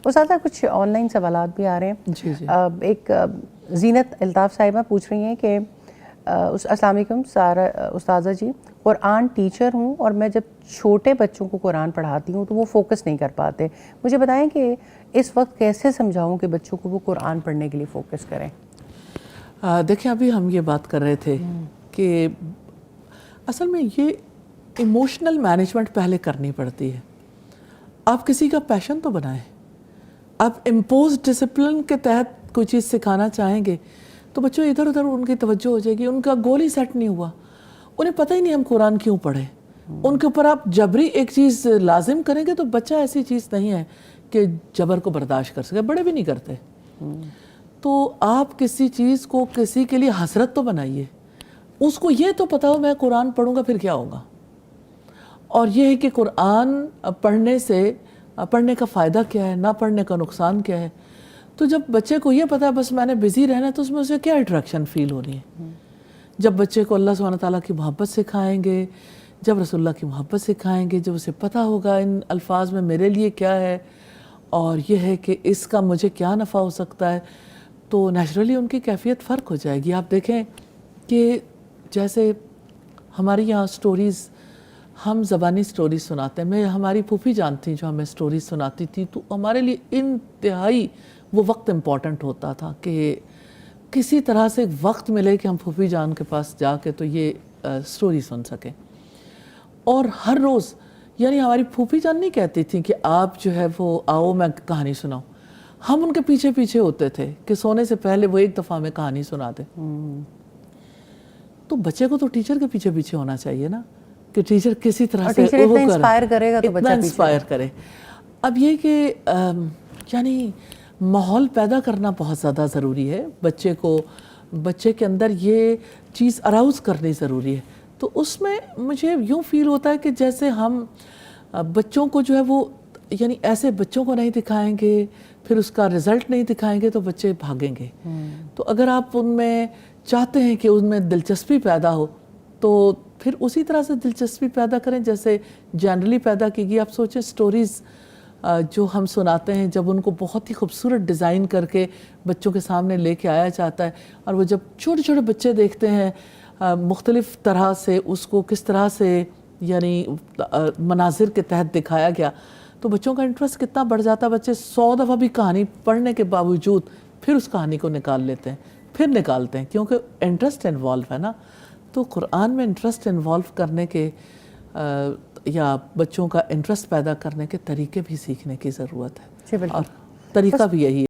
اساتذہ کچھ on line سوالات بھی آ رہے ہیں. جی جی. ایک زینت الطاف صاحبہ پوچھ رہی ہیں کہ السلام علیکم سارا استاذہ جی، قرآن ٹیچر ہوں اور میں جب چھوٹے بچوں کو قرآن پڑھاتی ہوں تو وہ فوکس نہیں کر پاتے. مجھے بتائیں کہ اس وقت کیسے سمجھاؤں کہ بچوں کو وہ قرآن پڑھنے کے لیے فوکس کریں؟ دیکھیں ابھی ہم یہ بات کر رہے تھے کہ اصل میں یہ ایموشنل مینجمنٹ پہلے کرنی پڑتی ہے. آپ کسی کا پیشن تو بنائیں. آپ امپوز ڈسپلن کے تحت کوئی چیز سکھانا چاہیں گے تو بچوں ادھر ادھر ان کی توجہ ہو جائے گی. ان کا گول ہی سیٹ نہیں ہوا، انہیں پتہ ہی نہیں ہم قرآن کیوں پڑھیں. ان کے اوپر آپ جبری ایک چیز لازم کریں گے تو بچہ ایسی چیز نہیں ہے کہ جبر کو برداشت کر سکے. بڑے بھی نہیں کرتے. تو آپ کسی چیز کو کسی کے لیے حسرت تو بنائیے. اس کو یہ تو پتا ہو میں قرآن پڑھوں گا پھر کیا ہوگا. اور یہ ہے کہ قرآن پڑھنے کا فائدہ کیا ہے، نہ پڑھنے کا نقصان کیا ہے. تو جب بچے کو یہ پتا ہے بس میں نے بزی رہنا ہے تو اس میں اسے کیا اٹریکشن فیل ہونی ہے. جب بچے کو اللہ سبحانہ تعالیٰ کی محبت سکھائیں گے، جب رسول اللہ کی محبت سکھائیں گے، جب اسے پتہ ہوگا ان الفاظ میں میرے لیے کیا ہے اور یہ ہے کہ اس کا مجھے کیا نفع ہو سکتا ہے، تو نیچرلی ان کی کیفیت فرق ہو جائے گی. آپ دیکھیں کہ جیسے ہمارے یہاں سٹوریز، ہم زبانی سٹوریز سناتے ہیں. ہماری پھوپھی جان تھیں جو ہمیں سٹوریز سناتی تھی، تو ہمارے لیے انتہائی وہ وقت امپورٹنٹ ہوتا تھا کہ کسی طرح سے وقت ملے کہ ہم پھوپھی جان کے پاس جا کے تو یہ سٹوری سن سکیں. اور ہر روز یعنی ہماری پھوپھی جان نہیں کہتی تھیں کہ آپ جو ہے وہ آؤ میں کہانی سناؤں. ہم ان کے پیچھے پیچھے ہوتے تھے کہ سونے سے پہلے وہ ایک دفعہ ہمیں کہانی سنا دیں. تو بچے کو تو ٹیچر کے پیچھے پیچھے ہونا چاہیے نا کہ ٹیچر کسی طرح سے اتنا انسپائر کرے گا تو بچہ انسپائر کرے. اب یہ کہ یعنی ماحول پیدا کرنا بہت زیادہ ضروری ہے. بچے کے اندر یہ چیز اراؤز کرنی ضروری ہے. تو اس میں مجھے یوں فیل ہوتا ہے کہ جیسے ہم بچوں کو جو ہے وہ یعنی ایسے بچوں کو نہیں دکھائیں گے، پھر اس کا رزلٹ نہیں دکھائیں گے تو بچے بھاگیں گے. تو اگر آپ ان میں چاہتے ہیں کہ ان میں دلچسپی پیدا ہو تو پھر اسی طرح سے دلچسپی پیدا کریں جیسے جنرلی پیدا کی گئی. آپ سوچیں سٹوریز جو ہم سناتے ہیں جب ان کو بہت ہی خوبصورت ڈیزائن کر کے بچوں کے سامنے لے کے آیا جاتا ہے اور وہ جب چھوٹے چھوٹے بچے دیکھتے ہیں مختلف طرح سے اس کو کس طرح سے یعنی مناظر کے تحت دکھایا گیا تو بچوں کا انٹرسٹ کتنا بڑھ جاتا ہے. بچے 100 دفعہ بھی کہانی پڑھنے کے باوجود پھر اس کہانی کو نکال لیتے ہیں، پھر نکالتے ہیں کیونکہ انٹرسٹ انوالو ہے نا. تو قرآن میں انٹرسٹ انوالو کرنے کے یا بچوں کا انٹرسٹ پیدا کرنے کے طریقے بھی سیکھنے کی ضرورت ہے اور طریقہ بھی یہی ہے.